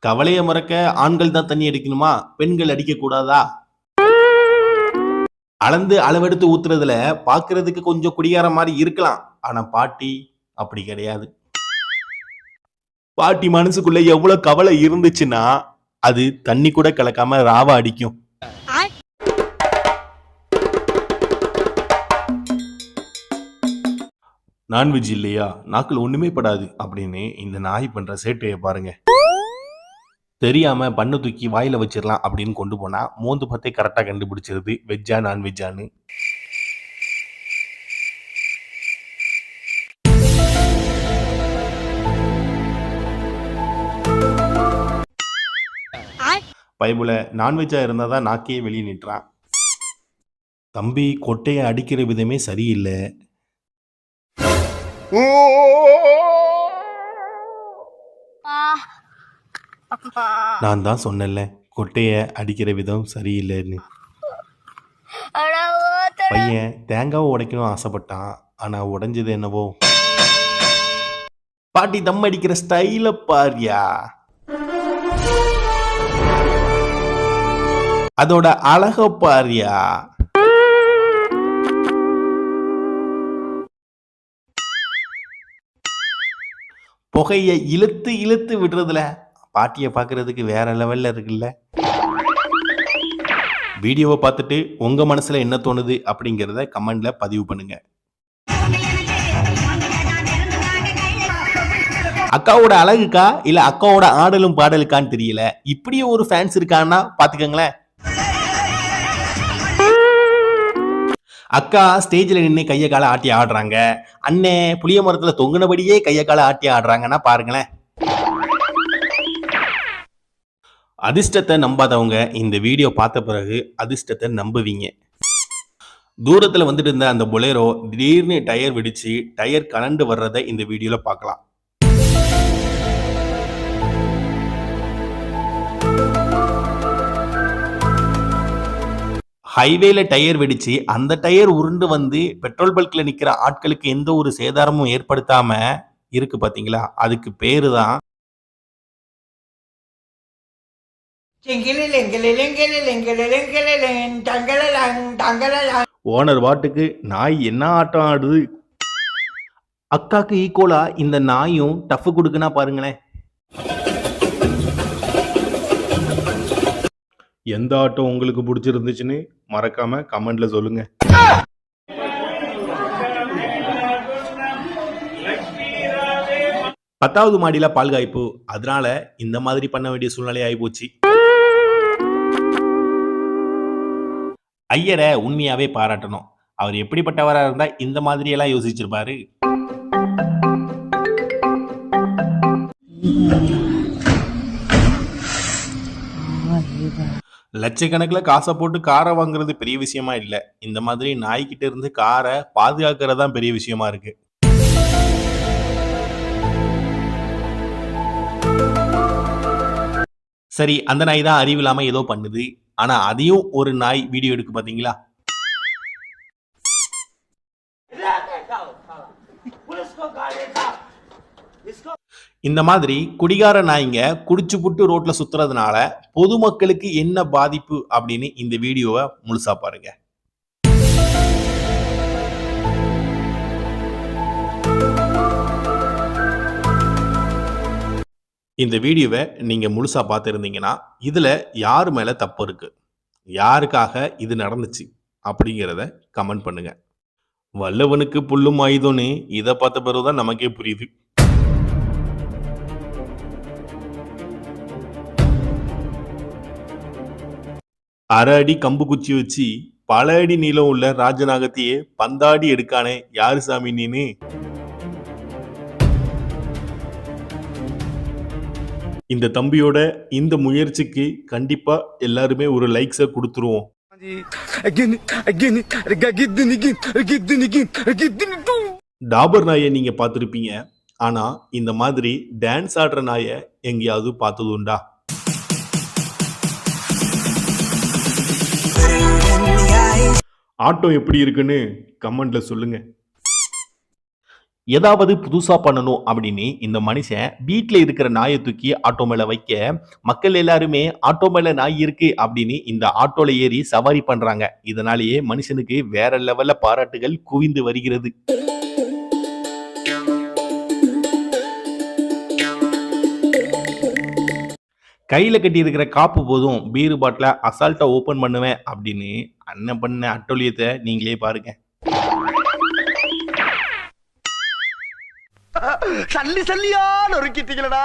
கவலையை மறக்க ஆண்கள் தான் தண்ணி அடிக்கணுமா, பெண்கள் அடிக்க கூடாதா? அளந்து அளவெடுத்து ஊத்துறதுல பாக்குறதுக்கு கொஞ்சம் குடிகார மாதிரி இருக்கலாம். ஆனா பாட்டி அப்படி கிடையாது. பாட்டி மனசுக்குள்ள எவ்வளவு கவலை இருந்துச்சுன்னா அது தண்ணி கூட கலக்காம ராவா அடிக்கும். நான்வெஜ் இல்லையா, நாக்குல ஒண்ணுமே படாது அப்படின்னு இந்த நாய் பண்ற சேட்டையை பாருங்க. தெரியாம பண்ணு தூக்கி வாயில வச்சிடலாம் அப்படின்னு கொண்டு போனா மோந்து பார்த்தே கரெக்டா கண்டுபிடிச்சிருது வெஜ்ஜா நான்வெஜ்ஜான்னு. பைபிள நான்வெஜ்ஜா இருந்தாதான் நாக்கையே வெளியே நிட்டுறான். தம்பி கொட்டையை அடிக்கிற விதமே சரியில்லை. நான் தான் சொன்னேன்ல கொட்டைய அடிக்கிற விதம் சரியில்லைன்னு. பையன் தேங்காவை உடைக்கணும் ஆசைப்பட்டான், ஆனா உடைஞ்சது என்னவோ. பாட்டி தம் அடிக்கிற ஸ்டைல பாரியா, அதோட அழக பாரியா. புகைய இழுத்து இழுத்து விடுறதுல பாட்டியை பார்க்கறதுக்கு வேற லெவல்ல இருக்குல்ல. வீடியோவை பார்த்துட்டு உங்க மனசுல என்ன தோணுது அப்படிங்கிறத கமெண்ட்ல பதிவு பண்ணுங்க. அக்காவோட அழகுக்கா இல்ல அக்காவோட ஆடலும் பாடலுக்கான்னு தெரியல, இப்படியே ஒரு ஃபேன்ஸ் இருக்கான்னா பாத்துக்கங்களேன். அக்கா ஸ்டேஜ்ல நின்று கைய கால ஆட்டி ஆடுறாங்க, அண்ணே புளிய மரத்துல தொங்குனபடியே கைய கால ஆட்டி ஆடுறாங்கன்னா பாருங்களேன். அதிர்ஷ்டத்தை நம்பாதவங்க இந்த வீடியோ பார்த்த பிறகு அதிர்ஷ்டத்தை நம்புவீங்க. தூரத்துல வந்துட்டு இருந்த அந்த பொலேரோ திடீர்னு டயர் வெடிச்சு டயர் கலண்டு வர்றதை இந்த வீடியோல பார்க்கலாம். ஹைவேல டயர் வெடிச்சு அந்த டயர் உருண்டு வந்து பெட்ரோல் பல்க்ல நிக்கிற ஆட்களுக்கு எந்த ஒரு சேதாரமும் ஏற்படுத்தாம இருக்கு பாத்தீங்களா, அதுக்கு பேரு தான் ஓனர் வாட்டுக்கு நாய் என்ன ஆட்டம் ஆடுது. அக்காக்கு ஈக்குவலா இந்த நாயும் டஃப் கொடுக்குன்னா பாருங்களேன். எந்த ஆட்டம் உங்களுக்கு பிடிச்சிருந்துச்சுன்னு மறக்காம கமெண்ட்ல சொல்லுங்க. பத்தாவது மாடியில பால் காய்ப்பு, அதனால இந்த மாதிரி பண்ண வேண்டிய சூழ்நிலை ஆகி போச்சு. ஐயரை உண்மையாவே பாராட்டணும். அவர் எப்படிப்பட்டவரா இருந்தா இந்த மாதிரி எல்லாம் யோசிச்சிருப்பாரு. லட்சக்கணக்கில் காசை போட்டு காரை வாங்குறது பெரிய விஷயமா இல்லை, இந்த மாதிரி நாய்கிட்ட இருந்து காரை பாதுகாக்கிறது தான் பெரிய விஷயமா இருக்கு. சரி, அந்த நாய் தான் அறிவில்லாம ஏதோ பண்ணுது, ஆனா அதையும் ஒரு நாய் வீடியோ எடுக்கு பாத்தீங்களா. இந்த மாதிரி குடிகார நாய்ங்க குடிச்சு புட்டு ரோட்ல சுத்துறதுனால பொதுமக்களுக்கு என்ன பாதிப்பு அப்படின்னு இந்த வீடியோவை முழுசா பாருங்க. இந்த வீடியோவை நீங்க முழுசா பார்த்துருந்தீங்கன்னா இதுல யாரு மேல தப்பு இருக்கு, யாருக்காக இது நடந்துச்சு அப்படிங்கிறத கமெண்ட் பண்ணுங்க. வல்லவனுக்கு புல்லும் ஆயுதம்னு இதை பார்த்த பிறகுதான் நமக்கே புரியுது. அரை அடி கம்பு குச்சி வச்சு பல அடி நீளம் உள்ள ராஜநாகத்தையே பந்தாடி எடுக்கானே யாரு சாமி நீனு. இந்த தம்பியோட இந்த முயற்சிக்கு கண்டிப்பா எல்லாருமே ஒரு லைக்ஸை கொடுத்துருவோம். டாபர் நாயை நீங்க பார்த்திருப்பீங்க, ஆனா இந்த மாதிரி டான்ஸ் ஆடுற நாயை எங்கேயாவது பார்த்தது உண்டா? ஆட்டம் எப்படி இருக்குன்னு கமெண்ட்ல சொல்லுங்க. ஏதாவது புதுசா பண்ணணும் அப்படின்னு இந்த மனுஷன் வீட்ல இருக்கிற நாயை தூக்கி ஆட்டோ மேல வைக்க, மக்கள் எல்லாருமே ஆட்டோ மேல நாய் இருக்கு அப்படின்னு இந்த ஆட்டோல ஏறி சவாரி பண்றாங்க. இதனாலேயே மனுஷனுக்கு வேற லெவல்ல பாராட்டுகள் குவிந்து வருகிறது. கையில கட்டி இருக்கிற காப்பு போதும் பீரு பாட்டில அசால்ட்டா ஓபன் பண்ணுவேன் அப்படின்னு அண்ணன் பண்ண அட்டூழியத்தை நீங்களே பாருங்க. சல்லி சல்லியா நொறுக்கிட்டீங்களடா.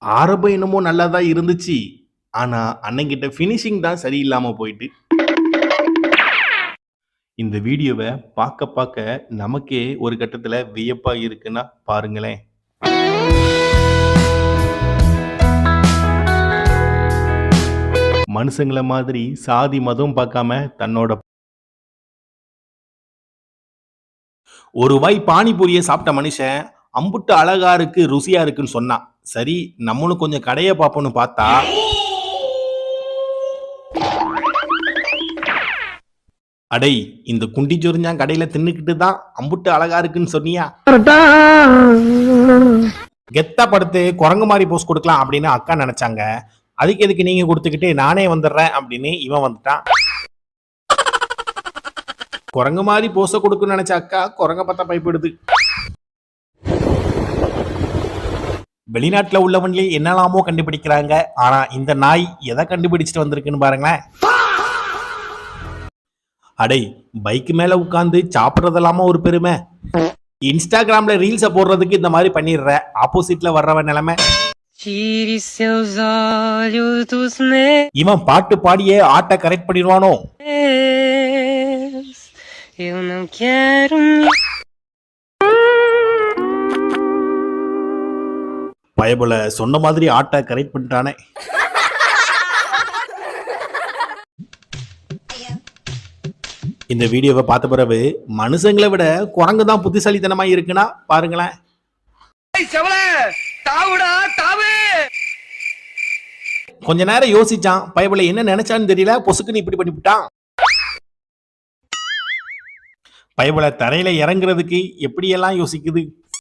ஆரம்பம் என்னமோ நல்லாதான் இருந்துச்சு. ஆனா அண்ணன்கிட்ட ஃபினிஷிங் தான் சரியில்லாம போயிட்டு. இந்த வீடியோவை பார்க்க பார்க்க நமக்கே ஒரு கட்டத்துல வியப்பா இருக்குன்னா பாருங்களேன். மனுஷங்கள மாதிரி சாதி மதம் பார்க்காம தன்னோட ஒரு வாய் பானிபூரியை சாப்பிட்ட மனுஷன் அம்புட்டு அழகா இருக்கு ருசியா இருக்குன்னு சொன்னான். சரி நம்மளும் கொஞ்சம் கடைய பார்ப்போம்னு பார்த்தா அடை இந்த குண்டி சொரிஞ்சான் கடையில தின்னுக்கிட்டு தான் அம்புட்டு அழகா இருக்குன்னு சொன்னியா? கெத்தா படுத்து குரங்கு மாதிரி போஸ் கொடுக்கலாம் அப்படின்னு அக்கா நினைச்சாங்க. அதுக்கு எதுக்கு நீங்க கொடுத்துக்கிட்டு நானே வந்துடுறேன் அப்படின்னு இவன் வந்துட்டான். குரங்கு மாதிரி போஸ கொடுக்குன்னு நினைச்ச அக்கா குரங்க பார்த்தா பயப்படுது. வெளிநாட்டுல உள்ளவங்களே என்னெல்லாமோ கண்டுபிடிக்கிறாங்க. ஆனா இந்த நாய் எதை கண்டுபிடிச்சிட்டு வந்திருக்குன்னு பாருங்களேன். அடை பைக் மேல உட்கார்ந்து சாப்பிடுறதெல்லாம ஒரு பெருமை. இன்ஸ்டாகிராம்ல ரீல்ஸ போடுறதுக்கு இந்த மாதிரி பண்ணிடுற ஆப்போசிட்ல வர்றவன் நிலைமை. இவன் பாட்டு பாடியே ஆட்டை கரெக்ட் பண்ணிடுவானோ? பயபுல சொன்ன மாதிரி ஆட்டை கரெக்ட் பண்ணிட்டானே. இந்த வீடியோவை பார்த்த பிறகு மனுஷங்களை விட குரங்கு தான் புத்திசாலித்தனமா இருக்குன்னா பாருங்களேன். கொஞ்ச நேரம் யோசிச்சான். பயபுல என்ன நினைச்சான்னு தெரியல, பொசுக்குன்னு இப்படி பண்ணிவிட்டான். பயபுல தரையில இறங்குறதுக்கு எப்படியெல்லாம் யோசிக்குது.